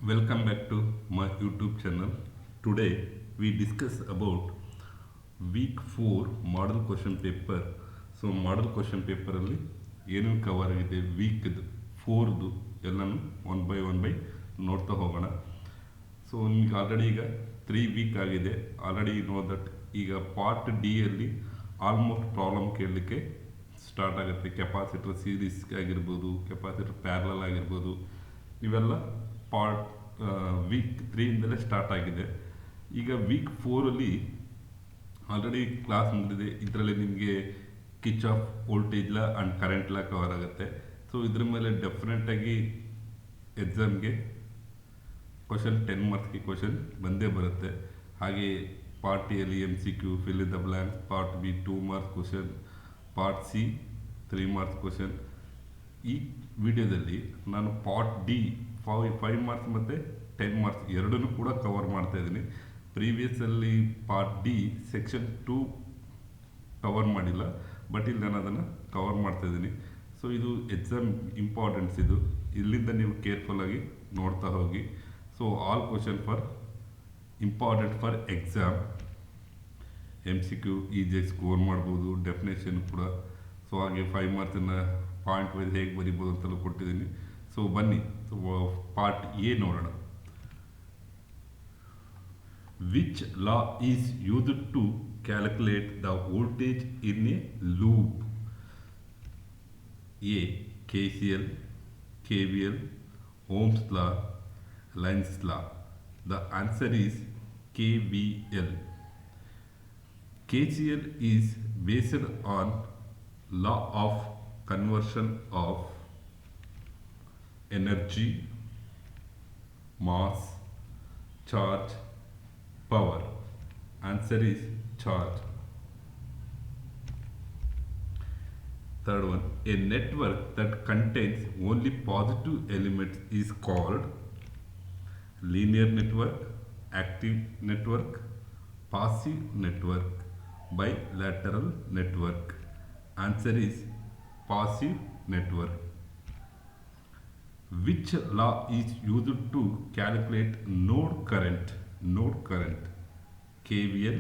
Welcome back to my YouTube channel. Today we discuss about week 4 model question paper. So model question ಪೇಪರಲ್ಲಿ ಏನೇನು cover ಆಗಿದೆ ವೀಕ್ದು ಫೋರ್ದು ಎಲ್ಲನೂ one by ನೋಡ್ತಾ ಹೋಗೋಣ. So ನಿಮಗೆ ಆಲ್ರೆಡಿ ಈಗ 3 ವೀಕ್ ಆಗಿದೆ. ಆಲ್ರೆಡಿ ನೋ ದಟ್ ಈಗ ಪಾರ್ಟ್ ಡಿ ಅಲ್ಲಿ ಆಲ್ಮೋಸ್ಟ್ ಪ್ರಾಬ್ಲಮ್ ಕೇಳಲಿಕ್ಕೆ ಸ್ಟಾರ್ಟ್ ಆಗುತ್ತೆ. ಕೆಪಾಸಿಟರ್ ಸೀರೀಸ್ ಆಗಿರ್ಬೋದು, ಕೆಪಾಸಿಟರ್ ಪ್ಯಾರಲಲ್ ಆಗಿರ್ಬೋದು, ಇವೆಲ್ಲ ಪಾರ್ಟ್ ವೀಕ್ 3ಇಂದಲೇ ಸ್ಟಾರ್ಟ್ ಆಗಿದೆ. ಈಗ ವೀಕ್ 4ಅಲ್ಲಿ ಆಲ್ರೆಡಿ ಕ್ಲಾಸ್ ಮುಗಿದಿದೆ. ಇದರಲ್ಲಿ ನಿಮಗೆ Kirchhoff voltage law and current law cover ಆಗುತ್ತೆ. ಸೊ ಇದ್ರ ಮೇಲೆ ಡೆಫಿನೆಟಾಗಿ ಎಕ್ಸಾಮ್ಗೆ ಕ್ವಶನ್ 10 ಮಾರ್ಕ್ಸ್ಗೆ ಕ್ವಶನ್ ಬಂದೇ ಬರುತ್ತೆ. ಹಾಗೆ ಪಾರ್ಟ್ ಎಲ್ಲಿ MCQ fill in the blanks, part B 2 marks question, part C 3 marks question. ಈ ವಿಡಿಯೋದಲ್ಲಿ ನಾನು ಪಾರ್ಟ್ ಡಿ 5 ಮಾರ್ಕ್ಸ್ ಮತ್ತು 10 ಮಾರ್ಕ್ಸ್ ಎರಡನ್ನೂ ಕೂಡ ಕವರ್ ಮಾಡ್ತಾ ಇದ್ದೀನಿ. ಪ್ರೀವಿಯಸ್ಸಲ್ಲಿ ಪಾರ್ಟ್ ಡಿ ಸೆಕ್ಷನ್ 2 ಕವರ್ ಮಾಡಿಲ್ಲ, ಬಟ್ ಇಲ್ಲಿ ನಾನು ಅದನ್ನು ಕವರ್ ಮಾಡ್ತಾ ಇದ್ದೀನಿ. ಸೊ ಇದು ಎಕ್ಸಾಮ್ ಇಂಪಾರ್ಟೆನ್ಸ್. ಇದು ಇಲ್ಲಿಂದ ನೀವು ಕೇರ್ಫುಲ್ಲಾಗಿ ನೋಡ್ತಾ ಹೋಗಿ. So all question for important for exam. MCQ ಈಸಿಯಾಗಿ ಸ್ಕೋರ್ ಮಾಡ್ಬೋದು, ಡೆಫಿನೇಷನ್ ಕೂಡ. ಸೊ ಹಾಗೆ 5 ಮಾರ್ಕ್ಸನ್ನು ಪಾಯಿಂಟ್ ವೈಸ್ ಹೇಗೆ ಬರಿಬೋದು ಅಂತಲೂ ಕೊಟ್ಟಿದ್ದೀನಿ. ಸೊ ಬನ್ನಿ ಪಾರ್ಟ್ ಎ ನೋಡೋಣ. Which law is used to calculate the voltage in a loop? A. KCL, KVL, Ohm's law, Lenz's law. The answer is KVL. KCL is based on law of conversion of energy, mass, charge, power. Answer is charge. Third one, a network that contains only positive elements is called linear network, active network, passive network, bilateral network. Answer is passive network. Which law is used to calculate node current? Node current. KVL,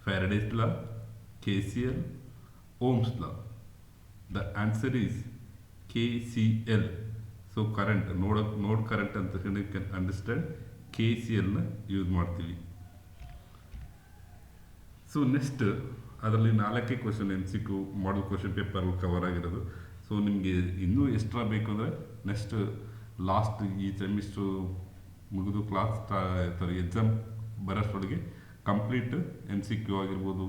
Faraday's law, KCL, Ohm's law. The answer is KCL. So current, node current ಅಂತ ಹೇಳಿ you can understand KCL ನ use ಮಾಡ್ತೀವಿ. So next ಅದರಲ್ಲಿ 4 question MCQ model question paper cover ಆಗಿರೋದು. So ನಿಮಗೆ ಇನ್ನೂ extra ಬೇಕು ಅಂದರೆ ನೆಕ್ಸ್ಟ್ ಲಾಸ್ಟ್ ಈ ಸೆಮಿಸ್ಟ್ರು ಮುಗಿದು ಕ್ಲಾಸ್ ಎಕ್ಸಾಮ್ ಬರೋಷ್ಟೊಳಗೆ ಕಂಪ್ಲೀಟ್ MCQ ಆಗಿರ್ಬೋದು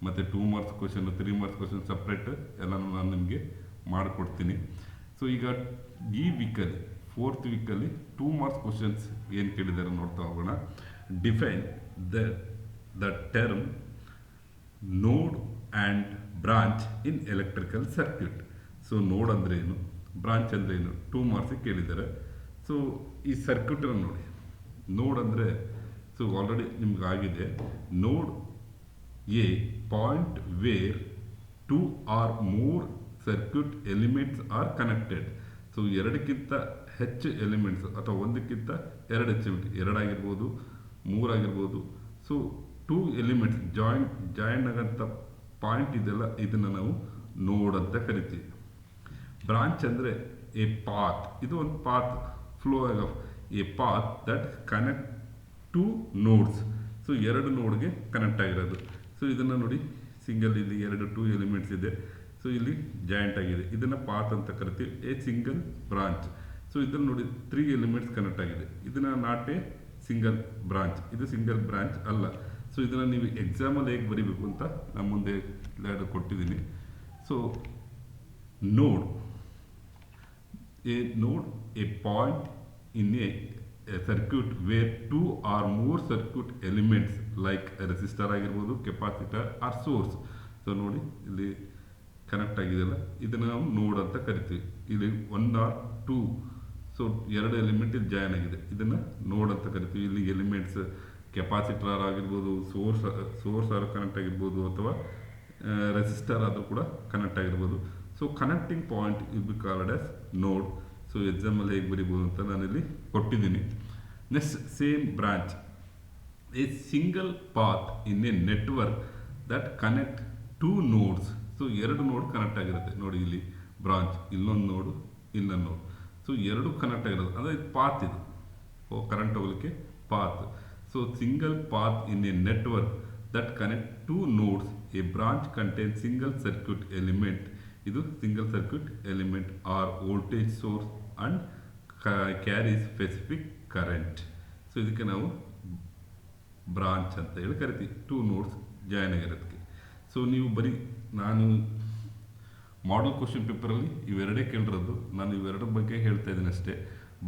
ಮತ್ತು 2 marks question 3 marks question separate ಎಲ್ಲನೂ ನಾನು ನಿಮಗೆ ಮಾಡಿಕೊಡ್ತೀನಿ. ಸೊ ಈಗ ಈ ವೀಕಲ್ಲಿ 4th ವೀಕಲ್ಲಿ 2 ಮಾರ್ಕ್ಸ್ ಕ್ವಶನ್ಸ್ ಏನು ಕೇಳಿದ್ದಾರೆ ನೋಡ್ತಾ ಹೋಗೋಣ. ಡಿಫೈನ್ ದ ಟರ್ಮ್ ನೋಡ್ and branch in electrical circuit. So ನೋಡ್ ಅಂದರೆ ಏನು, ಬ್ರಾಂಚ್ ಅಂದರೆ ಏನು, 2 ಮಾರ್ಕ್ಸಿಗೆ ಕೇಳಿದ್ದಾರೆ. ಸೊ ಈ ಸರ್ಕ್ಯೂಟನ್ನು ನೋಡಿ. ನೋಡ್ ಅಂದರೆ ಸೊ ಆಲ್ರೆಡಿ ನಿಮ್ಗೆ ಆಗಿದೆ. Node a point where 2 or more circuit elements are connected. So 2ಕ್ಕಿಂತ ಹೆಚ್ಚು ಎಲಿಮೆಂಟ್ಸ್ ಅಥವಾ 1ಕ್ಕಿಂತ 2 ಹೆಚ್ಚು, 2 ಆಗಿರ್ಬೋದು, 3 ಆಗಿರ್ಬೋದು. ಸೊ 2 ಎಲಿಮೆಂಟ್ಸ್ ಜಾಯಿನ್ ಆಗೋಂಥ ಪಾಯಿಂಟ್ ಇದೆಲ್ಲ, ಇದನ್ನು ನಾವು ನೋಡ್ ಅಂತ ಕರಿತೀವಿ. ಬ್ರಾಂಚ್ ಅಂದರೆ ಎ ಪಾತ್. ಇದು ಒಂದು path flow of A path that connect 2 notes. So 2 ನೋಡ್ಗೆ ಕನೆಕ್ಟ್ ಆಗಿರೋದು. ಸೊ ಇದನ್ನು ನೋಡಿ, ಸಿಂಗಲ್ ಇಲ್ಲಿ 2 ಎಲಿಮೆಂಟ್ಸ್ ಇದೆ. ಸೊ ಇಲ್ಲಿ ಜಾಯಿಂಟ್ ಆಗಿದೆ, ಇದನ್ನು ಪಾತ್ ಅಂತ ಕರಿತೀವಿ. A single branch. ಸೊ ಇದನ್ನು ನೋಡಿ 3 ಎಲಿಮೆಂಟ್ಸ್ ಕನೆಕ್ಟ್ ಆಗಿದೆ. ಇದನ್ನು ನಾಟ್ ಎ ಸಿಂಗಲ್ ಬ್ರಾಂಚ್, ಇದು ಸಿಂಗಲ್ ಬ್ರಾಂಚ್ ಅಲ್ಲ. ಸೊ ಇದನ್ನು ನೀವು ಎಕ್ಸಾಮಲ್ಲಿ ಹೇಗೆ ಬರೀಬೇಕು ಅಂತ ನಾನು ಮುಂದೆ ಕೊಟ್ಟಿದ್ದೀನಿ. So node a point in a circuit where 2 or more circuit elements like resistor ಆಗಿರ್ಬೋದು, ಕೆಪಾಸಿಟರ್ ಆರ್ ಸೋರ್ಸ್. ಸೊ ನೋಡಿ ಇಲ್ಲಿ ಕನೆಕ್ಟ್ ಆಗಿದೆಯಲ್ಲ, ಇದನ್ನು ನಾವು ನೋಡ್ ಅಂತ ಕರಿತೀವಿ. ಇಲ್ಲಿ 1 or 2 ಸೊ 2 ಎಲಿಮೆಂಟ್ ಇಲ್ಲಿ ಜಾಯಿನ್ ಆಗಿದೆ, ಇದನ್ನು ನೋಡ್ ಅಂತ ಕರಿತೀವಿ. ಇಲ್ಲಿ ಎಲಿಮೆಂಟ್ಸ್ ಕೆಪಾಸಿಟರ್ ಆಗಿರ್ಬೋದು, ಸೋರ್ಸ್ ಆರು ಕನೆಕ್ಟ್ ಆಗಿರ್ಬೋದು, ಅಥವಾ ರೆಸಿಸ್ಟರ್ ಆದರೂ ಕೂಡ ಕನೆಕ್ಟ್ ಆಗಿರ್ಬೋದು. So connecting point will be called as ನೋಡ್. ಸೊ ಸೊ ಎಕ್ಸಾಮಲ್ಲಿ ಹೇಗೆ ಬರಿಬೋದು ಅಂತ ನಾನಿಲ್ಲಿ ಕೊಟ್ಟಿದ್ದೀನಿ. Next same branch A single path in a network that connect two notes. So ಎರಡು ನೋಡ್ ಕನೆಕ್ಟ್ ಆಗಿರುತ್ತೆ ನೋಡಿ, ಇಲ್ಲಿ ಬ್ರಾಂಚ್, ಇಲ್ಲೊಂದು ನೋಡು, ಇಲ್ಲೊಂದು ನೋಡು. ಸೊ ಎರಡು ಕನೆಕ್ಟ್ ಆಗಿರೋದು ಅಂದರೆ ಪಾತ್, ಇದು ಕರೆಂಟ್ ಹೋಗಲಿಕ್ಕೆ path. So single path in a network that connect two nodes, a branch contain single circuit element. ಇದು single circuit element are voltage source and carry specific current. So ಇದಕ್ಕೆ ನಾವು branch ಅಂತ ಹೇಳಿ ಕರಿತೀವಿ, two nodes join ಆಗಿರೋದಕ್ಕೆ. So ನೀವು ಬರೀ ನಾನು ಮಾಡಲ್ ಕ್ವಶನ್ ಪೇಪರಲ್ಲಿ ಇವೆರಡೇ ಕೇಳಿರೋದು, ನಾನು ಇವೆರಡರ ಬಗ್ಗೆ ಹೇಳ್ತಾ ಇದ್ದೀನಿ ಅಷ್ಟೇ.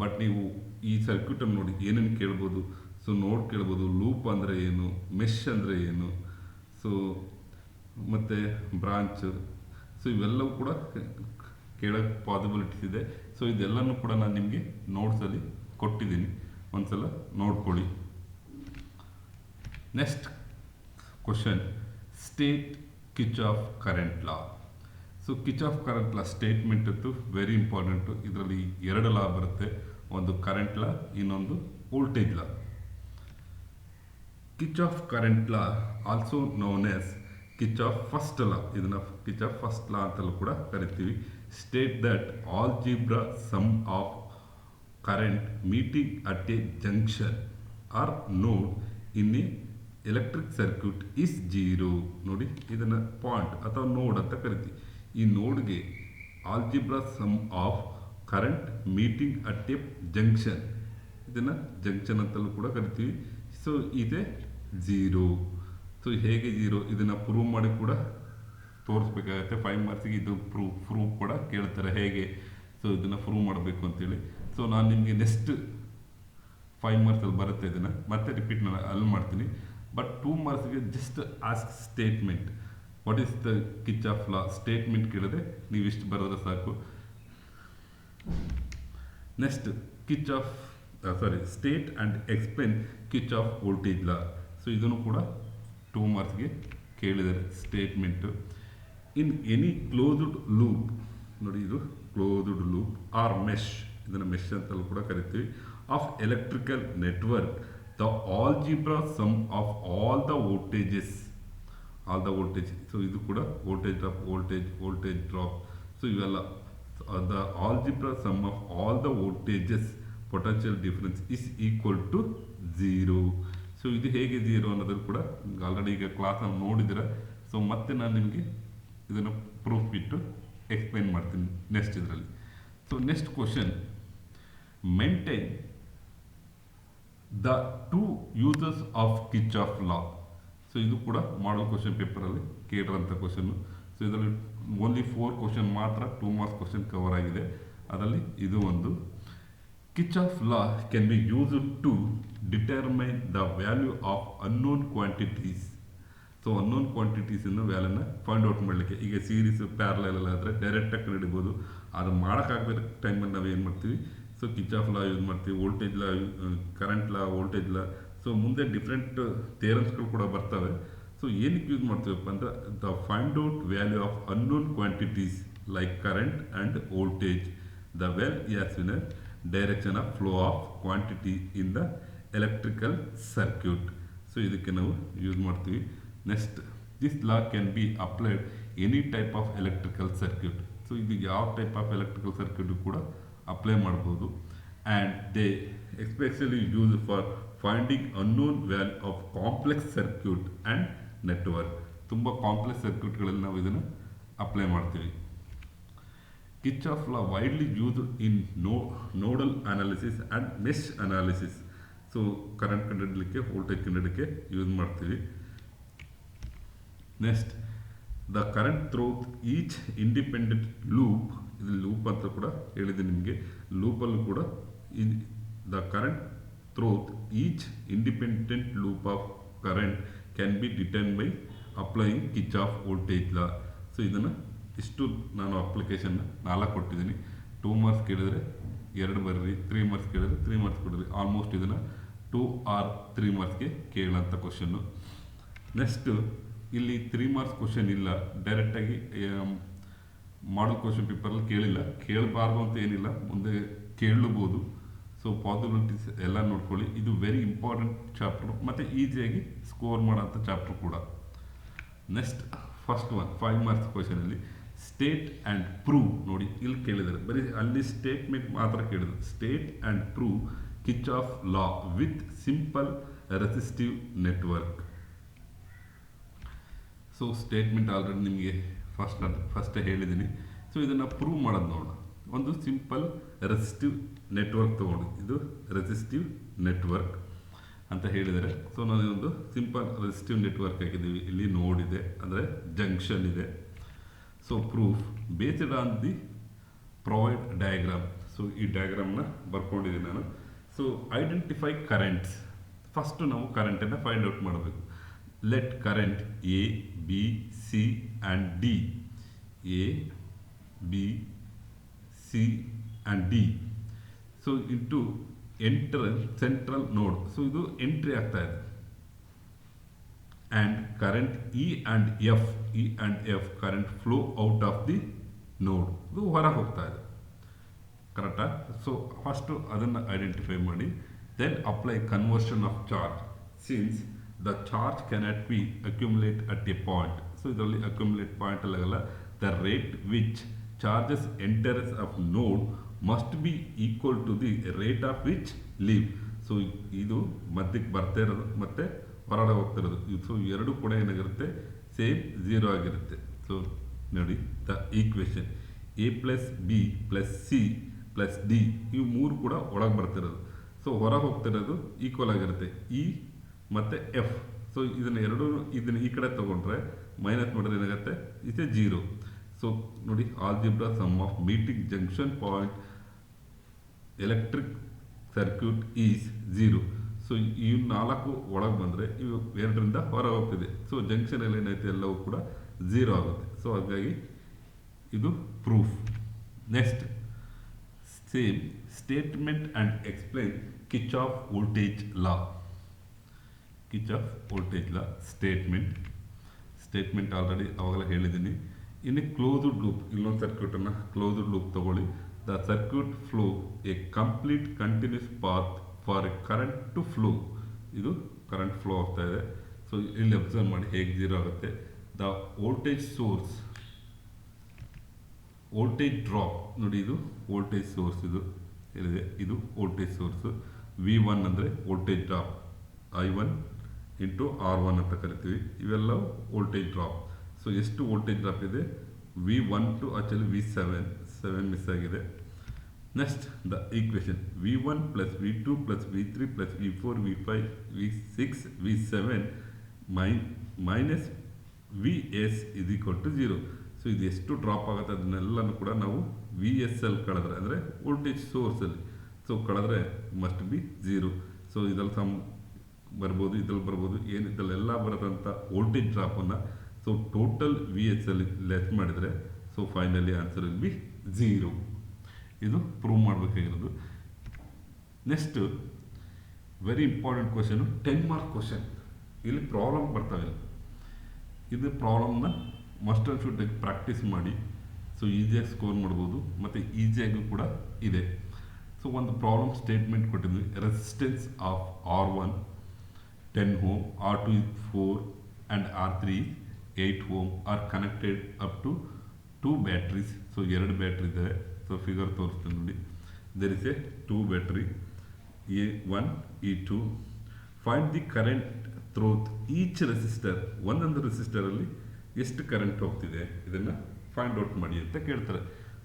ಬಟ್ ನೀವು ಈ ಸರ್ಕ್ಯೂಟನ್ನು ನೋಡಿ ಏನೇನು ಕೇಳ್ಬೋದು. ಸೊ ನೋಡ್ ಕೇಳ್ಬೋದು, ಲೂಪ್ ಅಂದರೆ ಏನು, ಮೆಶ್ ಅಂದರೆ ಏನು, ಸೊ ಮತ್ತು ಬ್ರಾಂಚ್, ಸೊ ಇವೆಲ್ಲವೂ ಕೂಡ ಕೇಳೋಕ್ಕೆ ಪಾಸಿಬಿಲಿಟೀಸ್ ಇದೆ. ಸೊ ಇದೆಲ್ಲನೂ ಕೂಡ ನಾನು ನಿಮಗೆ ನೋಟ್ಸಲ್ಲಿ ಕೊಟ್ಟಿದ್ದೀನಿ, ಒಂದ್ಸಲ ನೋಡ್ಕೊಳ್ಳಿ. Next question, state Kirchhoff current law. So Kirchhoff current law statement ಇತ್ತು, ವೆರಿ ಇಂಪಾರ್ಟೆಂಟು. ಇದರಲ್ಲಿ ಎರಡು ಲಾ ಬರುತ್ತೆ, ಒಂದು ಕರೆಂಟ್ ಲಾ, ಇನ್ನೊಂದು voltage law. Kirchhoff current law also known as Kirchhoff first law, ಇದನ್ನು ಕಿರ್ಚಾಫ್ ಫಸ್ಟ್ ಲಾ ಅಂತಲೂ ಕೂಡ ಕರಿತೀವಿ. State that algebra sum of current meeting at a junction or node in a electric circuit is zero. ನೋಡಿ, ಇದನ್ನು point ಅಥವಾ node ಅಂತ ಕರಿತೀವಿ. ಈ ನೋಡ್ಗೆ algebra sum of current meeting at a junction, ಇದನ್ನು ಜಂಕ್ಷನ್ ಅಂತಲೂ ಕೂಡ ಕರಿತೀವಿ. ಸೊ ಇದೆ ಝೀರೋ. ಸೊ ಹೇಗೆ ಝೀರೋ, ಇದನ್ನು ಪ್ರೂವ್ ಮಾಡಿ ಕೂಡ ತೋರಿಸ್ಬೇಕಾಗತ್ತೆ. 5 ಮಾರ್ಕ್ಸಿಗೆ ಇದು ಪ್ರೂವ್ ಕೂಡ ಕೇಳ್ತಾರೆ ಹೇಗೆ. ಸೊ ಇದನ್ನು ಪ್ರೂವ್ ಮಾಡಬೇಕು ಅಂತೇಳಿ. ಸೊ ನಾನು ನಿಮಗೆ ನೆಕ್ಸ್ಟ್ 5 ಮಾರ್ಕ್ಸಲ್ಲಿ ಬರುತ್ತೆ, ಇದನ್ನು ಮತ್ತೆ ರಿಪೀಟ್ ನಾನು ಅಲ್ಲಿ ಮಾಡ್ತೀನಿ. ಬಟ್ 2 ಮಾರ್ಕ್ಸ್ಗೆ just ask statement, what is the Kirchhoff law statement ಕೇಳಿದ್ರೆ ನೀವು ಇಷ್ಟು ಬರೆದ್ರೆ ಸಾಕು. Next Kirchhoff state and explain Kirchhoff voltage law. So ಇದನ್ನು ಕೂಡ 2 ಮಾರ್ಕ್ಸ್ಗೆ ಕೇಳಿದ್ದಾರೆ statement. In any closed loop, ನೋಡಿ ಇದು ಕ್ಲೋಸ್ಡ್ ಲೂಪ್ ಆರ್ ಮೆಶ್, ಇದನ್ನು ಮೆಶ್ ಅಂತಲೂ ಕೂಡ ಕರಿತೀವಿ, of electrical network the algebra sum of all the voltages, so ಇದು ಕೂಡ ವೋಲ್ಟೇಜ್ ಡ್ರಾಪ್. ಸೊ ಇವೆಲ್ಲ the algebra sum of all the voltages potential difference is equal to zero. So ಇದು ಹೇಗೆ zero ಅನ್ನೋದು ಕೂಡ ಆಲ್ರೆಡಿ ಈಗ ಕ್ಲಾಸಲ್ಲಿ ನೋಡಿದ್ರೆ. ಸೊ ಮತ್ತೆ ನಾನು ನಿಮಗೆ ಇದನ್ನು ಪ್ರೂಫ್ ಬಿಟ್ಟು ಎಕ್ಸ್ಪ್ಲೈನ್ ಮಾಡ್ತೀನಿ ನೆಕ್ಸ್ಟ್ ಇದರಲ್ಲಿ. So next question, maintain the two uses of Kirchhoff law. So ಇದು ಕೂಡ ಮಾಡಲ್ ಕ್ವಶನ್ ಪೇಪರಲ್ಲಿ ಕೇಳಿರೋಂಥ ಕ್ವಶನ್ನು. ಸೊ ಇದರಲ್ಲಿ ಓನ್ಲಿ 4 ಕ್ವಶನ್ ಮಾತ್ರ 2 ಮಾರ್ಕ್ಸ್ ಕ್ವಶನ್ ಕವರ್ ಆಗಿದೆ. ಅದರಲ್ಲಿ ಇದು ಒಂದು. Kirchhoff law can be used to determine the value of unknown quantities. So unknown ಕ್ವಾಂಟಿಟೀಸನ್ನು ವ್ಯಾಲ್ಯೂನ ಫೈಂಡ್ ಔಟ್ ಮಾಡಲಿಕ್ಕೆ, ಈಗ ಸೀರೀಸ್ ಪ್ಯಾರಲಲ್ ಎಲ್ಲ ಆದರೆ ಡೈರೆಕ್ಟಾಗಿ ಕಂಡುಹಿಡಿಬೋದು. ಅದು ಮಾಡೋಕ್ಕಾಗಬೇಕು ಟೈಮಲ್ಲಿ ನಾವು ಏನು ಮಾಡ್ತೀವಿ, ಸೊ ಕಿರ್ಚಾಫ್ ಲಾ ಯೂಸ್ ಮಾಡ್ತೀವಿ, voltage law, current law, voltage law. So ಮುಂದೆ ಡಿಫ್ರೆಂಟ್ ಥಿಯರಮ್ಸ್ಗಳು ಕೂಡ ಬರ್ತವೆ. ಸೊ ಏನಕ್ಕೆ ಯೂಸ್ ಮಾಡ್ತೀವಪ್ಪ ಅಂದರೆ the find out value of unknown quantities like current and voltage, the well as in a direction of flow of quantity in the electrical circuit. So ಇದಕ್ಕೆ ನಾವು use ಮಾಡ್ತೀವಿ. Next, this law can be applied any type of electrical circuit. So ಇದು ಯಾವ type of electrical circuit ಕೂಡ apply ಮಾಡ್ಬೋದು. And they especially use for finding unknown value of complex circuit and network. ತುಂಬ complex ಸರ್ಕ್ಯೂಟ್ಗಳಲ್ಲಿ ನಾವು ಇದನ್ನು apply ಮಾಡ್ತೀವಿ. Kirchhoff law widely used in nodal analysis and mesh analysis. So current ಕಂಡುಹಿಡಲಿಕ್ಕೆ, voltage ಕಂಡುಹಿಡಲಿಕ್ಕೆ use ಮಾಡ್ತೀವಿ. Next, the current through each independent loop, ಇದು loop ಅಂತ ಕೂಡ ಹೇಳಿದೆ ನಿಮಗೆ. ಲೂಪಲ್ಲೂ ಕೂಡ the current through each independent loop of current can be ಡಿಟರ್ನ್ by applying Kirchhoff voltage law. So ಇದನ್ನು ಇಷ್ಟು ನಾನು ಅಪ್ಲಿಕೇಶನ್ನ 4 ಕೊಟ್ಟಿದ್ದೀನಿ. 2 ಮಾರ್ಕ್ಸ್ ಕೇಳಿದರೆ 2 ಬರ್ರಿ, 3 ಮಾರ್ಕ್ಸ್ ಕೇಳಿದರೆ 3 ಮಾರ್ಕ್ಸ್ ಕೊಡಿರಿ. ಆಲ್ಮೋಸ್ಟ್ ಇದನ್ನು 2 or 3 ಮಾರ್ಕ್ಸ್ಗೆ ಕೇಳೋಂಥ ಕ್ವಶನ್ನು. ನೆಕ್ಸ್ಟು ಇಲ್ಲಿ 3 ಮಾರ್ಕ್ಸ್ ಕ್ವಶನ್ ಇಲ್ಲ, ಡೈರೆಕ್ಟಾಗಿ ಮಾಡಲ್ ಕ್ವಶನ್ ಪೇಪರಲ್ಲಿ ಕೇಳಿಲ್ಲ, ಕೇಳಬಾರ್ದು ಅಂತ ಏನಿಲ್ಲ, ಮುಂದೆ ಕೇಳಬಹುದು. ಸೊ ಪಾಸಿಬಿಲಿಟೀಸ್ ಎಲ್ಲ ನೋಡ್ಕೊಳ್ಳಿ. ಇದು ವೆರಿ ಇಂಪಾರ್ಟೆಂಟ್ ಚಾಪ್ಟರ್ ಮತ್ತು ಈಸಿಯಾಗಿ ಸ್ಕೋರ್ ಮಾಡೋಂಥ ಚಾಪ್ಟರ್ ಕೂಡ. ನೆಕ್ಸ್ಟ್ ಫಸ್ಟ್ ಒನ್ 5 ಮಾರ್ಕ್ಸ್ ಕ್ವಶನಲ್ಲಿ ಸ್ಟೇಟ್ ಆ್ಯಂಡ್ ಪ್ರೂವ್. ನೋಡಿ ಇಲ್ಲಿ ಕೇಳಿದ್ದಾರೆ, ಬರೀ ಅಲ್ಲಿ ಸ್ಟೇಟ್ಮೆಂಟ್ ಮಾತ್ರ ಕೇಳಿದ್ರು. State and prove Kirchhoff law with simple resistive network. So statement already ನಿಮಗೆ ಫಸ್ಟೇ ಹೇಳಿದ್ದೀನಿ. ಸೊ ಇದನ್ನು ಪ್ರೂವ್ ಮಾಡೋದು ನೋಡೋಣ. ಒಂದು ಸಿಂಪಲ್ ರೆಸಿಸ್ಟಿವ್ ನೆಟ್ವರ್ಕ್ ತೊಗೊಂಡು, ಇದು ರೆಸಿಸ್ಟಿವ್ ನೆಟ್ವರ್ಕ್ ಅಂತ ಹೇಳಿದರೆ, ಸೊ ನಾನು ಒಂದು ಸಿಂಪಲ್ ರೆಸಿಸ್ಟಿವ್ ನೆಟ್ವರ್ಕ್ ಹಾಕಿದ್ದೀವಿ. ಇಲ್ಲಿ ನೋಡ್ ಇದೆ, ಅಂದರೆ ಜಂಕ್ಷನ್ ಇದೆ. So proof based on the provide diagram. So ಈ ಡಯಾಗ್ರಾಮ್ನ ಬರ್ಕೊಂಡಿದ್ದೀನಿ ನಾನು. So identify currents. ಫಸ್ಟು ನಾವು ಕರೆಂಟನ್ನು ಫೈಂಡ್ ಔಟ್ ಮಾಡಬೇಕು. Let current A B C and D, A B C and D, so into enter central node. So ಇದು entry ಆಗ್ತಾ ಇದೆ. And current E and F current flow out of the node. ಇದು ಹೊರಗೆ ಹೋಗ್ತಾ ಇದೆ. ಕರೆಕ್ಟಾ? So first ಅದನ್ನು identify ಮಾಡಿ. Then apply conversion of charge since the charge cannot be accumulate at a point. So ಇದರಲ್ಲಿ ಅಕ್ಯುಮುಲೇಟ್ ಪಾಯಿಂಟ್ ಅಲ್ಲಾಗಲ್ಲ. The rate which charges enters of node must be equal to the rate of which leave. So ಇದು ಮಧ್ಯಕ್ಕೆ ಬರ್ತಾ ಇರೋದು ಮತ್ತು ಹೊರಗಡೆ ಹೋಗ್ತಿರೋದು. So ಎರಡು ಕೂಡ ಏನಾಗಿರುತ್ತೆ, ಸೇಮ್ 0 ಆಗಿರುತ್ತೆ. ಸೊ ನೋಡಿ the equation A plus B plus C plus D, ಇವು 3 ಕೂಡ ಒಳಗೆ ಬರ್ತಿರೋದು. ಸೊ ಹೊರಗೆ ಹೋಗ್ತಿರೋದು ಈಕ್ವಲ್ ಆಗಿರುತ್ತೆ, ಇ ಮತ್ತು ಎಫ್. ಸೊ ಇದನ್ನು ಈ ಕಡೆ ತೊಗೊಂಡ್ರೆ ಮೈನಸ್ ಮಾಡಿದ್ರೆ ಏನಾಗುತ್ತೆ, ಇಸ್ ಎ 0. ಸೊ ನೋಡಿ algebra sum of meeting junction point electric circuit is 0. So ಈ 4 ಒಳಗೆ ಬಂದರೆ ಇವು 2ರಿಂದ ಹೊರ ಹೋಗ್ತಿದೆ. ಸೊ ಜಂಕ್ಷನಲ್ಲಿ ಏನೈತೆ ಎಲ್ಲವೂ ಕೂಡ 0 ಆಗುತ್ತೆ. ಸೊ ಹಾಗಾಗಿ ಇದು proof. Next same statement and explain Kirchhoff voltage law. Kirchhoff voltage law statement already ಅವಾಗಲೇ ಹೇಳಿದ್ದೀನಿ. ಇನ್ನು ಕ್ಲೋಸ್ಡ್ ಲೂಪ್, ಇಲ್ಲೊಂದು ಸರ್ಕ್ಯೂಟನ್ನು ಕ್ಲೋಸ್ಡ್ ಲೂಪ್ ತಗೊಳ್ಳಿ. The circuit flow a complete continuous path for a current to flow. ಇದು current flow ಆಗ್ತಾ ಇದೆ. So ಇಲ್ಲಿ ಅಬ್ಸರ್ವ್ ಮಾಡಿ ಹೇಗೆ 0 ಆಗುತ್ತೆ. The voltage source, voltage drop ನೋಡಿ, ಇದು ವೋಲ್ಟೇಜ್ ಸೋರ್ಸ್, ಇದು ಏನಿದೆ ಇದು ವೋಲ್ಟೇಜ್ ಸೋರ್ಸು. V1 ಅಂದರೆ voltage drop, I1 into R1 ಅಂತ ಕರಿತೀವಿ. ಇವೆಲ್ಲವೂ ವೋಲ್ಟೇಜ್ ಡ್ರಾಪ್. ಸೊ ಎಷ್ಟು ವೋಲ್ಟೇಜ್ ಡ್ರಾಪ್ ಇದೆ, V1 to actually V7 miss ಆಗಿದೆ. Next the equation V1 plus V2 plus V3 plus V4 V5 V6 V7 minus VS is equal to 0. So ಇದು ಎಷ್ಟು drop ಆಗುತ್ತೆ ಅದನ್ನೆಲ್ಲನೂ ಕೂಡ ನಾವು VSL ಕಳೆದ್ರೆ, ಅಂದರೆ ವೋಲ್ಟೇಜ್ ಸೋರ್ಸಲ್ಲಿ ಸೊ ಕಳೆದ್ರೆ ಮಸ್ಟ್ ಬಿ 0. ಸೊ ಇದ್ರಲ್ಲಿ ಸಮ್ ಬರ್ಬೋದು, ಇದ್ರಲ್ಲಿ ಬರ್ಬೋದು, ಇದರಲ್ಲೆಲ್ಲ ಬರೋದಂಥ ವೋಲ್ಟೇಜ್ ಡ್ರಾಪನ್ನು ಸೊ ಟೋಟಲ್ VSL ಲೆಸ್ ಮಾಡಿದರೆ so finally answer will be 0. ಇದು ಪ್ರೂವ್ ಮಾಡಬೇಕಾಗಿರೋದು. Next very important question, 10 mark question. ಇಲ್ಲಿ ಪ್ರಾಬ್ಲಮ್ ಬರ್ತಾವೆ. ಇದು ಪ್ರಾಬ್ಲಮ್ನ ಮಸ್ಟ್ ಆ್ಯಂಡ್ ಶುಡ್ ಪ್ರಾಕ್ಟೀಸ್ ಮಾಡಿ. ಸೊ ಈಸಿಯಾಗಿ ಸ್ಕೋರ್ ಮಾಡ್ಬೋದು ಮತ್ತು ಈಸಿಯಾಗೂ ಕೂಡ ಇದೆ. ಸೊ ಒಂದು ಪ್ರಾಬ್ಲಮ್ ಸ್ಟೇಟ್ಮೆಂಟ್ ಕೊಟ್ಟಿದ್ವಿ. Resistance of R1 10 ohm, R2 is 4 and R3 is 8 ohm are connected up to 2 batteries. So 2 battery ಇದ್ದಾವೆ. ಸೊ ಫಿಗರ್ ತೋರಿಸ್ತೀನಿ ನೋಡಿ. There is a 2 battery A1 E2. Find the current through each resistor. ಒಂದೊಂದು ರೆಸಿಸ್ಟರಲ್ಲಿ ಎಷ್ಟು current ಹೋಗ್ತಿದೆ ಇದನ್ನು find out ಮಾಡಿ ಅಂತ ಕೇಳ್ತಾರೆ.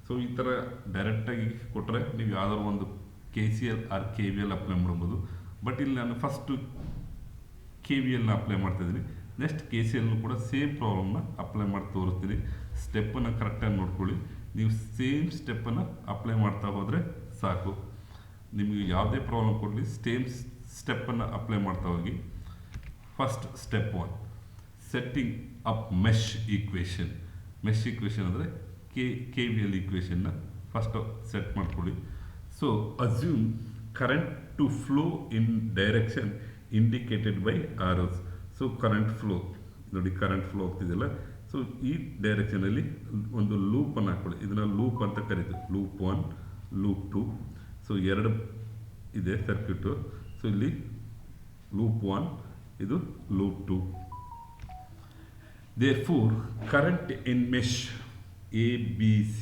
ಸೊ ಈ ಥರ ಡೈರೆಕ್ಟಾಗಿ ಕೊಟ್ಟರೆ ನೀವು ಯಾವ್ದಾದ್ರು ಒಂದು KCL ಆರ್ KVL ಅಪ್ಲೈ ಮಾಡ್ಬೋದು. ಬಟ್ ಇಲ್ಲಿ ನಾನು ಫಸ್ಟು KVLನ ಅಪ್ಲೈ ಮಾಡ್ತಾಯಿದ್ದೀನಿ. ನೆಕ್ಸ್ಟ್ KCLನೂ ಕೂಡ ಸೇಮ್ ಪ್ರಾಬ್ಲಮ್ನ ಅಪ್ಲೈ ಮಾಡಿ ತೋರಿಸ್ತೀನಿ. ಸ್ಟೆಪ್ಪನ್ನು ಕರೆಕ್ಟಾಗಿ ನೋಡ್ಕೊಳ್ಳಿ. ನೀವು ಸೇಮ್ ಸ್ಟೆಪ್ಪನ್ನು ಅಪ್ಲೈ ಮಾಡ್ತಾ ಹೋದರೆ ಸಾಕು. ನಿಮಗೆ ಯಾವುದೇ ಪ್ರಾಬ್ಲಮ್ ಕೊಡಲಿ ಸೇಮ್ ಸ್ಟೆಪ್ಪನ್ನು ಅಪ್ಲೈ ಮಾಡ್ತಾ ಹೋಗಿ. First step 1 setting up mesh equation. Mesh equation ಅಂದರೆ KVL ಈಕ್ವೇಷನ್ನ ಫಸ್ಟ್ ಸೆಟ್ ಮಾಡ್ಕೊಳ್ಳಿ. So assume current to flow in direction indicated by arrows. So current flow ನೋಡಿ, ಕರೆಂಟ್ ಫ್ಲೋ ಆಗ್ತಿದೆಯಲ್ಲ. ಸೊ ಈ ಡೈರೆಕ್ಷನಲ್ಲಿ ಒಂದು ಲೂಪನ್ನು ಹಾಕ್ಕೊಳ್ಳಿ, ಇದನ್ನು ಲೂಪ್ ಅಂತ ಕರೀತೀವಿ. Loop 1, loop 2. ಸೊ ಎರಡು ಇದೆ ಸರ್ಕ್ಯೂಟು. ಸೊ ಇಲ್ಲಿ ಲೂಪ್ 1, ಇದು loop 2. Therefore, current in mesh ABC,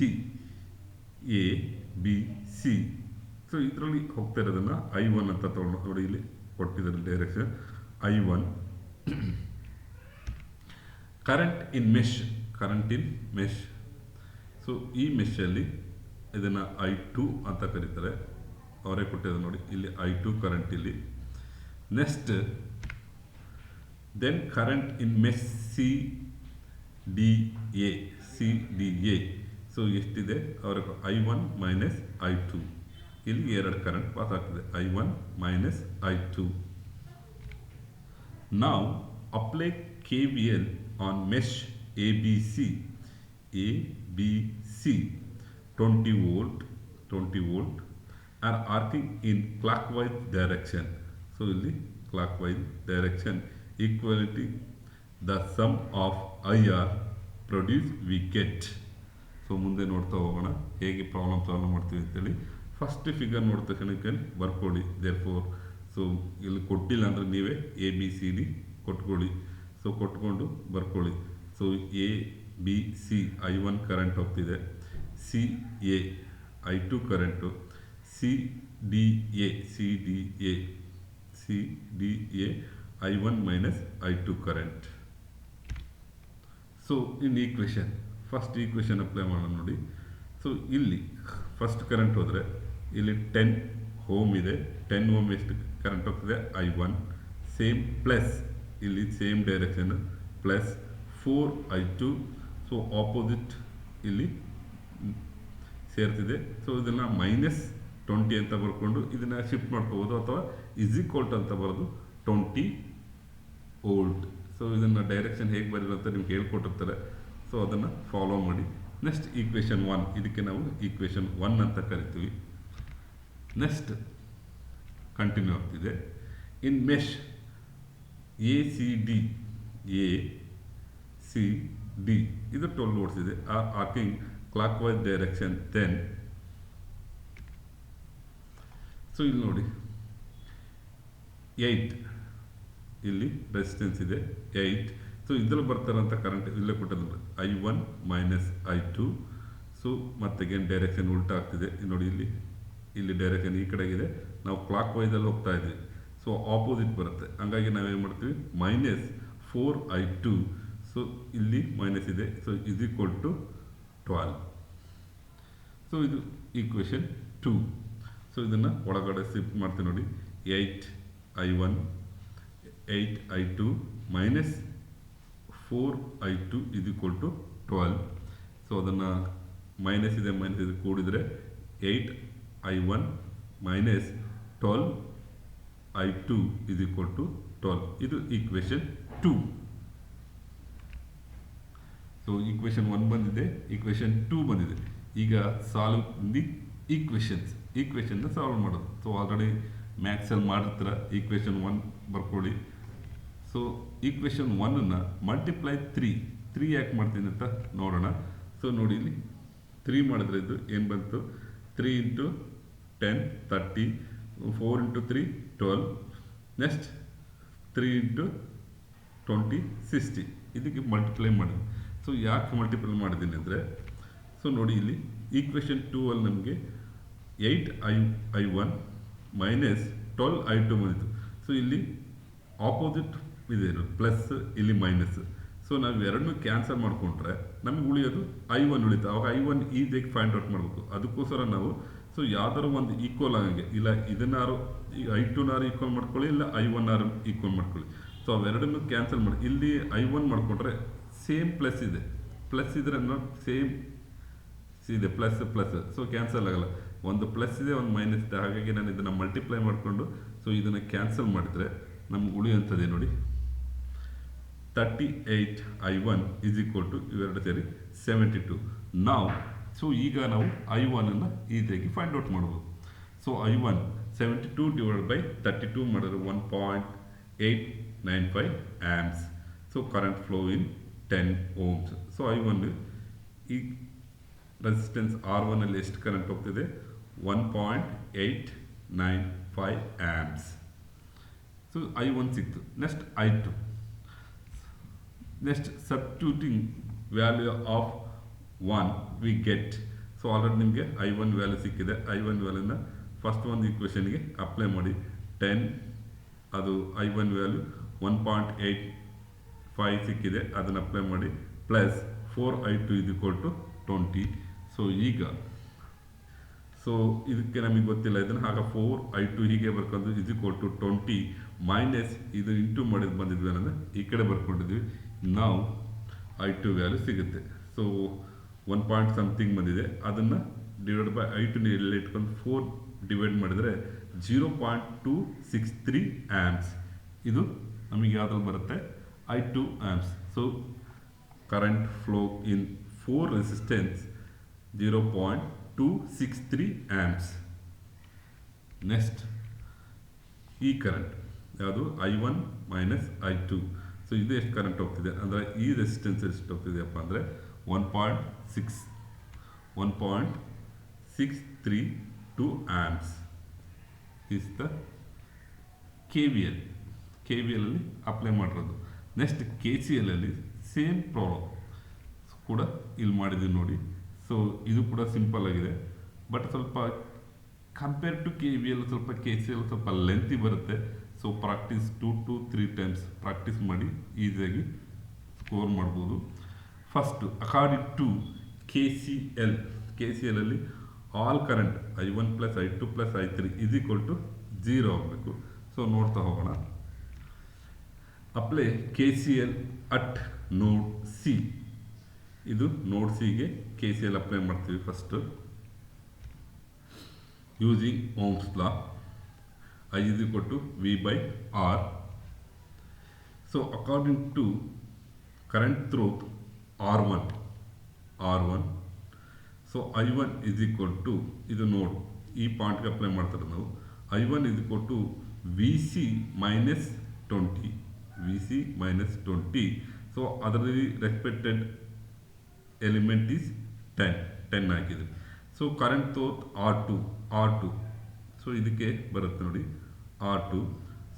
so ಇದರಲ್ಲಿ ಹೋಗ್ತಾ ಇರೋದನ್ನು I1 ಅಂತ ತಗೊಂಡು ನೋಡಿ, ಇಲ್ಲಿ ಕೊಟ್ಟಿದ್ದಾರೆ ಡೈರೆಕ್ಷನ್ I1. ಕರೆಂಟ್ ಇನ್ ಮೆಶ್. ಸೊ ಈ ಮೆಶಲ್ಲಿ ಇದನ್ನು I2 ಅಂತ ಕರೀತಾರೆ, ಅವರೇ ಕೊಟ್ಟಿದ್ದಾರೆ ನೋಡಿ, ಇಲ್ಲಿ I2 ಕರೆಂಟ್ ಇಲ್ಲಿ. ನೆಕ್ಸ್ಟ್ ದೆನ್ ಕರೆಂಟ್ ಇನ್ ಮೆಶ್ CDA. ಸೊ ಎಷ್ಟಿದೆ ಅವ್ರಿಗೆ I1 ಮೈನಸ್ I2, ಇಲ್ಲಿ ಎರಡು ಕರೆಂಟ್ ಪಾಸ್ ಆಗ್ತದೆ, I1 ಮೈನಸ್ I2. ನಾವು apply KVL on mesh ABC 20 volt are arcing in clockwise direction. So ಇಲ್ಲಿ clockwise direction equality the sum of IR produce we get. So ಮುಂದೆ ನೋಡ್ತಾ ಹೋಗೋಣ ಹೇಗೆ problem solve ಮಾಡ್ತೀವಿ ಅಂತೇಳಿ. ಫಸ್ಟ್ ಫಿಗರ್ ನೋಡಿದ ತಕ್ಷಣ ಬರ್ಕೊಳ್ಳಿ. ದೇರ್ಫೋರ್ ಸೊ ಇಲ್ಲಿ ಕೊಟ್ಟಿಲ್ಲ ಅಂದರೆ ನೀವೇ ABCD ಕೊಟ್ಕೊಳ್ಳಿ. ಸೊ ಕೊಟ್ಕೊಂಡು ಬರ್ಕೊಳ್ಳಿ. ಸೊ ABC I1 ಕರೆಂಟ್ ಹೋಗ್ತಿದೆ, CA I2 current, CDA I1 minus I2 current. So in equation, first equation apply ಮಾಡೋಣ ನೋಡಿ. ಸೊ ಇಲ್ಲಿ ಫಸ್ಟ್ ಕರೆಂಟ್ ಹೋದರೆ ಇಲ್ಲಿ 10 ಓಮ್ ಇದೆ, 10 ಓಮ್ ಎಷ್ಟು ಕರೆಂಟ್ ಹೋಗ್ತದೆ I1, ಸೇಮ್ ಪ್ಲಸ್ ಇಲ್ಲಿ same direction plus 4I2. So opposite ಇಲ್ಲಿ ಸೇರ್ತಿದೆ. ಸೊ ಇದನ್ನು -20 ಅಂತ ಬರ್ಕೊಂಡು ಇದನ್ನು ಶಿಫ್ಟ್ ಮಾಡ್ಕೋಬೋದು, ಅಥವಾ = ಅಂತ ಬರೋದು 20 ವೋಲ್ಟ್. ಸೊ ಇದನ್ನು ಡೈರೆಕ್ಷನ್ ಹೇಗೆ ಬರೀರೋ ಅಂತ ನಿಮ್ಗೆ ಹೇಳ್ಕೊಟ್ಟಿರ್ತಾರೆ. ಸೊ ಅದನ್ನು ಫಾಲೋ ಮಾಡಿ. ನೆಕ್ಸ್ಟ್ ಈಕ್ವೇಷನ್ 1, ಇದಕ್ಕೆ ನಾವು ಈಕ್ವೇಷನ್ 1 ಅಂತ ಕರಿತೀವಿ. ನೆಕ್ಸ್ಟ್ ಕಂಟಿನ್ಯೂ ಆಗ್ತಿದೆ. ಇನ್ ಮೆಶ್ ACD ಇದು 12 ವೋಲ್ಟ್ಸ್ ಇದೆ, arcing clockwise direction. Then so ಇಲ್ಲಿ ನೋಡಿ 8 ಇಲ್ಲಿ ರೆಸಿಸ್ಟೆನ್ಸ್ ಇದೆ 8. ಸೊ ಇದರಲ್ಲಿ ಬರ್ತಾರಂಥ ಕರೆಂಟ್ ಇಲ್ಲೇ ಕೊಟ್ಟಿದ್ದಾರೆ I1 minus I2. So ಮತ್ತೆಗೇನು direction ಉಲ್ಟಾ ಆಗ್ತಿದೆ ನೋಡಿ, ಇಲ್ಲಿ ಡೈರೆಕ್ಷನ್ ಈ ಕಡೆಗಿದೆ, ನಾವು ಕ್ಲಾಕ್ ವೈಸಲ್ಲಿ ಹೋಗ್ತಾ ಇದ್ದೀವಿ. ಸೊ ಆಪೋಸಿಟ್ ಬರುತ್ತೆ, ಹಂಗಾಗಿ ನಾವೇನು ಮಾಡ್ತೀವಿ -4I2. ಸೊ ಇಲ್ಲಿ ಮೈನಸ್ ಇದೆ, ಸೊ = 12. ಸೊ ಇದು ಈಕ್ವೇಷನ್ 2. ಸೊ ಇದನ್ನು ಒಳಗಡೆ ಶಿಫ್ಟ್ ಮಾಡ್ತೀವಿ ನೋಡಿ, 8I1 8I2 minus 4I2 = 12. So ಅದನ್ನು ಮೈನಸ್ ಇದೆ ಕೂಡಿದರೆ 8I1 ಮೈನಸ್ 12I2 = 12. ಇದು ಈಕ್ವೇಷನ್ 2. ಸೊ ಈಕ್ವೇಷನ್ 1 ಬಂದಿದೆ, ಈಕ್ವೇಷನ್ 2 ಬಂದಿದೆ. ಈಗ ಸಾಲ್ವ್ ದಿ ಈಕ್ವೇಷನ್ನ ಸಾಲ್ವ್ ಮಾಡೋದು. ಸೊ ಆಲ್ರೆಡಿ ಮ್ಯಾಥ್ಸಲ್ಲಿ ಮಾಡಿರ್ತೀರ, ಈಕ್ವೇಷನ್ 1 ಬರ್ಕೊಳ್ಳಿ. ಸೊ ಈಕ್ವೇಷನ್ 1ಅನ್ನು ಮಲ್ಟಿಪ್ಲೈ 3 ಯಾಕೆ ಮಾಡ್ತೀನಿ ಅಂತ ನೋಡೋಣ. ಸೊ ನೋಡಿ, ಇಲ್ಲಿ 3 ಮಾಡಿದ್ರೆ ಇದು ಏನು ಬಂತು, 3 × 10 30, 4 × 3 12, ನೆಕ್ಸ್ಟ್ 3 × 20 60. ಇದಕ್ಕೆ ಮಲ್ಟಿಪ್ಲೈ ಮಾಡಿದ್ವಿ. ಸೊ ಯಾಕೆ ಮಲ್ಟಿಪ್ಲೈ ಮಾಡಿದ್ದೀನಿ ಅಂದರೆ, ಸೊ ನೋಡಿ ಇಲ್ಲಿ ಈಕ್ವೇಷನ್ 2ಅಲ್ಲಿ ನಮಗೆ 8I1 ಮೈನಸ್ 12I2 ಬಂದಿತ್ತು. ಸೊ ಇಲ್ಲಿ ಆಪೋಸಿಟ್ ಇದೆ ಪ್ಲಸ್, ಇಲ್ಲಿ ಮೈನಸ್. ಸೊ ನಾವು ಎರಡನ್ನೂ ಕ್ಯಾನ್ಸಲ್ ಮಾಡಿಕೊಂಡ್ರೆ ನಮಗೆ ಉಳಿಯೋದು I1 ಉಳಿತು. ಅವಾಗ I1 ಈಸಿಯಾಗಿ ಫೈಂಡ್ ಔಟ್ ಮಾಡಬೇಕು. ಅದಕ್ಕೋಸ್ಕರ ನಾವು ಸೊ ಯಾವ್ದಾರು ಒಂದು ಈಕ್ವಲ್ ಆಗಂಗೆ, ಇಲ್ಲ ಇದನ್ನಾರು I2ನಾರು ಈಕ್ವಲ್ ಮಾಡ್ಕೊಳ್ಳಿ, ಇಲ್ಲ I1ನಾರು ಈಕ್ವಲ್ ಮಾಡ್ಕೊಳ್ಳಿ. ಸೊ ಅವೆರಡನ್ನೂ ಕ್ಯಾನ್ಸಲ್ ಮಾಡಿ ಇಲ್ಲಿ I1 ಮಾಡಿಕೊಂಡ್ರೆ ಸೇಮ್ ಪ್ಲಸ್ ಇದ್ರೆ ಸೇಮ್ ಇದೆ ಪ್ಲಸ್. ಸೊ ಕ್ಯಾನ್ಸಲ್ ಆಗಲ್ಲ, ಒಂದು ಪ್ಲಸ್ ಇದೆ ಒಂದು ಮೈನಸ್ ಇದೆ. ಹಾಗಾಗಿ ನಾನು ಇದನ್ನು ಮಲ್ಟಿಪ್ಲೈ ಮಾಡಿಕೊಂಡು ಸೊ ಇದನ್ನು ಕ್ಯಾನ್ಸಲ್ ಮಾಡಿದರೆ ನಮ್ಗೆ ಉಳಿಯುವಂಥದ್ದೇ ನೋಡಿ 38I1 = ಇವೆರಡು ಸೇರಿ 72. ಸೊ ಈಗ ನಾವು I1ಅನ್ನು ಈಸಿಯಾಗಿ ಫೈಂಡ್ ಔಟ್ ಮಾಡ್ಬೋದು. ಸೊ I1 72/32 ಮಾಡಿದ್ರೆ 1.895 amps. So current flow in 10 ohms. So I1 ಈ ರೆಸಿಸ್ಟೆನ್ಸ್ R1 ಅಲ್ಲಿ ಎಷ್ಟು ಕರೆಂಟ್ ಹೋಗ್ತಿದೆ 1.895 ಆಂಪ್ಸ್. ಸೊ I1 ಸಿಕ್ತು. Next I2. Next substituting value of 1 we get. So already ನಿಮಗೆ I1 ವ್ಯಾಲ್ಯೂ ಸಿಕ್ಕಿದೆ. I1 ವ್ಯಾಲ್ಯೂನ ಫಸ್ಟ್ ಒಂದು ಈಕ್ವೇಷನ್ಗೆ ಅಪ್ಲೈ ಮಾಡಿ 10 ಅದು I1 ವ್ಯಾಲ್ಯೂ 1.85 ಸಿಕ್ಕಿದೆ, ಅದನ್ನು ಅಪ್ಲೈ ಮಾಡಿ ಪ್ಲಸ್ 4I2 20. ಸೊ ಇದಕ್ಕೆ ನಮಗೆ ಗೊತ್ತಿಲ್ಲ ಇದನ್ನು, ಆಗ 4I2 ಹೀಗೆ ಬರ್ಕೊಂಡು =20 ಮೈನಸ್ ಇದು ಇಂಟು ಮಾಡಿದ್ದು ಬಂದಿದ್ವಿ ಅಂದರೆ ಈ ಕಡೆ ಬರ್ಕೊಂಡಿದ್ವಿ. ನಾವು I2 ವ್ಯಾಲ್ಯೂ ಸಿಗುತ್ತೆ. ಸೊ 1 ಪಾಯಿಂಟ್ ಸಮಥಿಂಗ್ ಬಂದಿದೆ, ಅದನ್ನು ಡಿವೈಡ್ ಬೈ I2 ಇಲ್ಲಿ ಇಟ್ಕೊಂಡು 4 ಡಿವೈಡ್ ಮಾಡಿದರೆ 0.263 ಆ್ಯಂಪ್ಸ್. ಇದು ನಮಗೆ ಯಾವ್ದ್ರಲ್ಲಿ ಬರುತ್ತೆ I2 ಆ್ಯಂಪ್ಸ್. ಸೊ ಕರೆಂಟ್ ಫ್ಲೋ ಇನ್ 4 ರೆಸಿಸ್ಟೆನ್ಸ್ 0.263 ಆ್ಯಂಪ್ಸ್. ನೆಕ್ಸ್ಟ್ ಈ ಕರೆಂಟ್ ಯಾವುದು I1 ಮೈನಸ್ I2. ಸೊ ಇದು ಎಷ್ಟು ಕರೆಂಟ್ ಹೋಗ್ತಿದೆ ಅಂದರೆ ಈ ರೆಸಿಸ್ಟೆನ್ಸ್ ಎಷ್ಟು ಹೋಗ್ತಿದೆಯಪ್ಪ ಅಂದರೆ 1.632 ಆ್ಯಂಪ್ಸ್ ಇಸ್ ದ KVL ಅಲ್ಲಿ ಅಪ್ಲೈ ಮಾಡಿರೋದು. ನೆಕ್ಸ್ಟ್ KCL ಅಲ್ಲಿ ಸೇಮ್ ಪ್ರಾಬ್ಲಮ್ ಕೂಡ ಇಲ್ಲಿ ಮಾಡಿದ್ದೀವಿ ನೋಡಿ. ಸೊ ಇದು ಕೂಡ ಸಿಂಪಲ್ ಆಗಿದೆ, ಬಟ್ ಸ್ವಲ್ಪ ಕಂಪೇರ್ ಟು KVL ಸ್ವಲ್ಪ KCL ಸ್ವಲ್ಪ ಲೆಂತಿ ಬರುತ್ತೆ. So practise 2 to 3 times practice ಮಾಡಿ ಈಸಿಯಾಗಿ ಸ್ಕೋರ್ ಮಾಡ್ಬೋದು. ಫಸ್ಟು ಅಕಾರ್ಡಿಂಗ್ ಟು KCL ಅಲ್ಲಿ all current I1 plus I2 plus I3 0 ಆಗಬೇಕು. ಸೊ ನೋಡ್ತಾ ಹೋಗೋಣ. Apply KCL at node C. ಇದು ನೋಡ್ ಸಿಗೆ KCL ಅಪ್ಲೈ ಮಾಡ್ತೀವಿ first using Ohm's law. I V/R. So according to current through R1. So I1 ಇದು ನೋಡ್ ಈ ಪಾಯಿಂಟ್ಗೆ ಅಪ್ಲೈ ಮಾಡ್ತಾರೆ ನಾವು. I1 VC minus 20. ಸೊ ಅದರಲ್ಲಿ ರೆಸ್ಪೆಕ್ಟೆಡ್ ಎಲಿಮೆಂಟ್ ಈಸ್ 10 ಆಗಿದೆ. So current ಥ್ರೋತ್ R2. ಸೊ ಇದಕ್ಕೆ ಬರುತ್ತೆ ನೋಡಿ R2.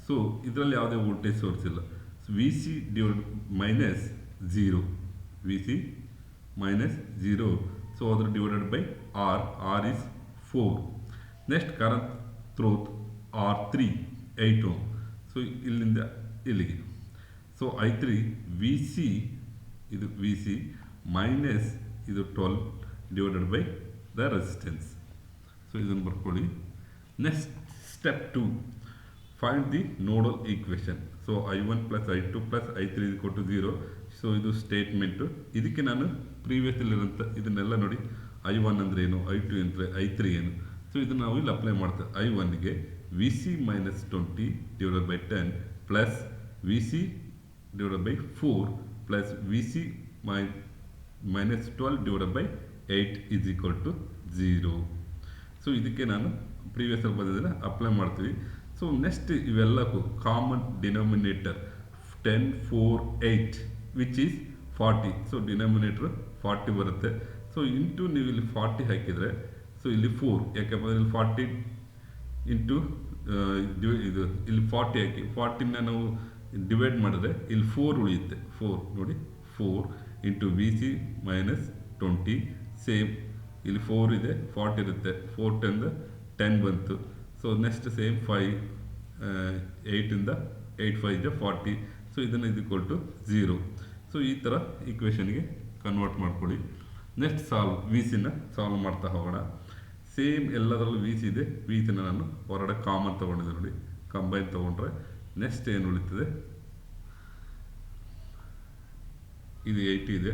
ಸೊ ಇದರಲ್ಲಿ ಯಾವುದೇ ವೋಲ್ಟೇಜ್ ಸೋರ್ಸ್ ಇಲ್ಲ. VC minus 0. ಸೊ ಅದರ divided by R is 4. Next current through R3 8 ohm. So ಇಲ್ಲಿಂದ ಇಲ್ಲಿಗೆ. So I3 VC minus 12 divided by the resistance. So ಇದನ್ನು ಬರ್ಕೊಳ್ಳಿ. Next step 2, find the nodal equation. So I1 plus I2 plus I3 0. So ಇದು statement. ಇದಕ್ಕೆ ನಾನು ಪ್ರೀವಿಯಸ್ಸಲ್ಲಿರೋಂಥ ಇದನ್ನೆಲ್ಲ ನೋಡಿ. I1 ಅಂದರೆ ಏನು, I2 ಅಂದರೆ I3 ಏನು. ಸೊ ಇದನ್ನು ನಾವು ಇಲ್ಲಿ ಅಪ್ಲೈ ಮಾಡ್ತೇವೆ. I1ಗೆ VC minus 20 divided by 10 plus VC divided by 4 plus VC minus 12 divided by 8 0. So ಇದಕ್ಕೆ ನಾನು ಪ್ರೀವಿಯಸ್ಸಲ್ಲಿ ಬಂದಿದ್ದನ್ನು ಅಪ್ಲೈ ಮಾಡ್ತೀವಿ. ಸೊ ನೆಕ್ಸ್ಟ್ ಇವೆಲ್ಲಕ್ಕೂ common denominator 10, 4, 8 which is 40. So denominator 40 ಬರುತ್ತೆ. ಸೊ ಇಂಟು ನೀವು ಇಲ್ಲಿ 40 ಹಾಕಿದರೆ ಸೊ ಇಲ್ಲಿ 4, ಯಾಕೆಂದರೆ ಇಲ್ಲಿ 40 ಇಂಟು ಇದು ಇಲ್ಲಿ 40 ಹಾಕಿ 40ನ ನಾವು ಡಿವೈಡ್ ಮಾಡಿದ್ರೆ ಇಲ್ಲಿ 4 ಉಳಿಯುತ್ತೆ. 4 ನೋಡಿ 4 ಇಂಟು VC ಮೈನಸ್ 20 ಸೇಮ್ ಇಲ್ಲಿ 4 ಇದೆ 40 ಇರುತ್ತೆ. 4 10 ಬಂತು. So next same 5 8 8 5 40. ಸೊ ಇದನ್ನು =0. ಸೊ ಈ ಥರ ಈಕ್ವೇಷನ್ಗೆ ಕನ್ವರ್ಟ್ ಮಾಡ್ಕೊಳ್ಳಿ. ನೆಕ್ಸ್ಟ್ VCನ ಸಾಲ್ವ್ ಮಾಡ್ತಾ ಹೋಗೋಣ. ಸೇಮ್ ಎಲ್ಲದರಲ್ಲೂ VC ಇದೆ. VCನ ನಾನು ಹೊರಗಡೆ ಕಾಮನ್ ತೊಗೊಂಡಿದ್ದೆ ನೋಡಿ, ಕಂಬೈನ್ ತೊಗೊಂಡ್ರೆ ನೆಕ್ಸ್ಟ್ ಏನು ಉಳಿತದೆ, ಇದು 80 ಇದೆ.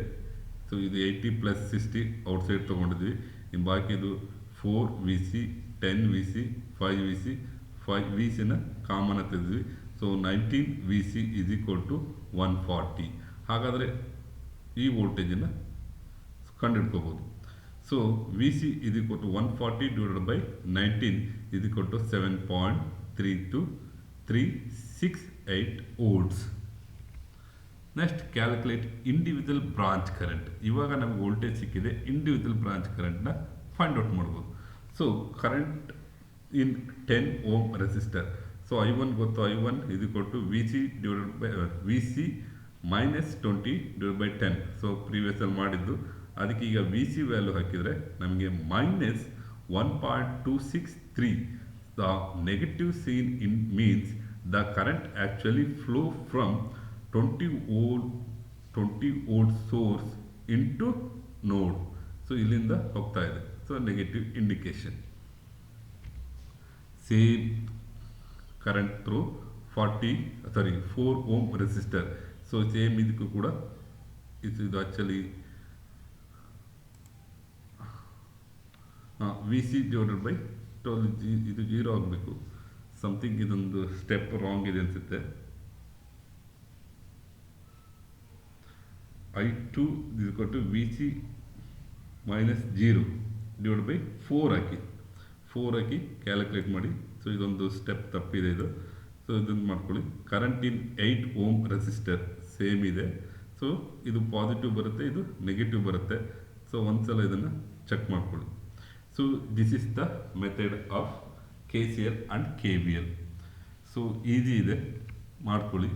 ಸೊ ಇದು 80 ಪ್ಲಸ್ 60 ಔಟ್ಸೈಡ್ ತೊಗೊಂಡಿದ್ವಿ. ಇನ್ನು ಬಾಕಿ ಇದು 4 VC 10 VC 5 VC 5 VCನ ಕಾಮನ್ ತೆಗೆದ್ವಿ. So 19 VC = 140. ಹಾಗಾದರೆ ಈ ವೋಲ್ಟೇಜನ್ನು ಕಂಡುಹಿಡ್ಕೋಬೋದು. So VC = 140 divided by 19 = 7.32368 volts. Next calculate individual branch current. ಇವಾಗ ನಮಗೆ ವೋಲ್ಟೇಜ್ ಸಿಕ್ಕಿದೆ, ಇಂಡಿವಿಜುವಲ್ ಬ್ರಾಂಚ್ ಕರೆಂಟ್ನ ಫೈಂಡ್ ಔಟ್ ಮಾಡ್ಬೋದು. So current in 10 ohm resistor. So I1 ಗೊತ್ತು, I1 is equal to VC minus 20 divided by 10. So ಪ್ರೀವಿಯಸಲ್ಲಿ ಮಾಡಿದ್ದು, ಅದಕ್ಕೆ ಈಗ VC value ಹಾಕಿದರೆ ನಮಗೆ minus 1.263. The negative sign in means the current actually flow from 20 volt source into node. So ಇಲ್ಲಿಂದ ಹೋಗ್ತಾ ಇದೆ. So negative indication. Same current through 4 ohm resistor. So same ಇದಕ್ಕೂ ಕೂಡ ಇದು ಆ್ಯಕ್ಚುಲಿ VC ಡಿವೈಡೆಡ್ ಬೈ 12, ಇದು 0 ಆಗಬೇಕು. ಸಮಥಿಂಗ್ ಇದೊಂದು step wrong ಇದೆ ಅನಿಸುತ್ತೆ. I2 is equal to VC minus 0 divided by 4 ಹಾಕಿ ಕ್ಯಾಲ್ಕುಲೇಟ್ ಮಾಡಿ. ಸೊ ಇದೊಂದು ಸ್ಟೆಪ್ ತಪ್ಪಿದೆ ಇದು. ಸೊ ಇದನ್ನು ಮಾಡ್ಕೊಳ್ಳಿ. Current in 8 ohm resistor same ಇದೆ. ಸೊ ಇದು ಪಾಸಿಟಿವ್ ಬರುತ್ತೆ, ಇದು ನೆಗೆಟಿವ್ ಬರುತ್ತೆ. ಸೊ ಒಂದ್ಸಲ ಇದನ್ನು ಚೆಕ್ ಮಾಡ್ಕೊಳ್ಳಿ. So this is the method of KCL and KVL. So easy ಇದೆ, ಮಾಡ್ಕೊಳ್ಳಿ.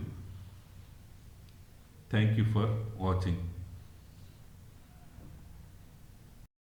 Thank you for watching.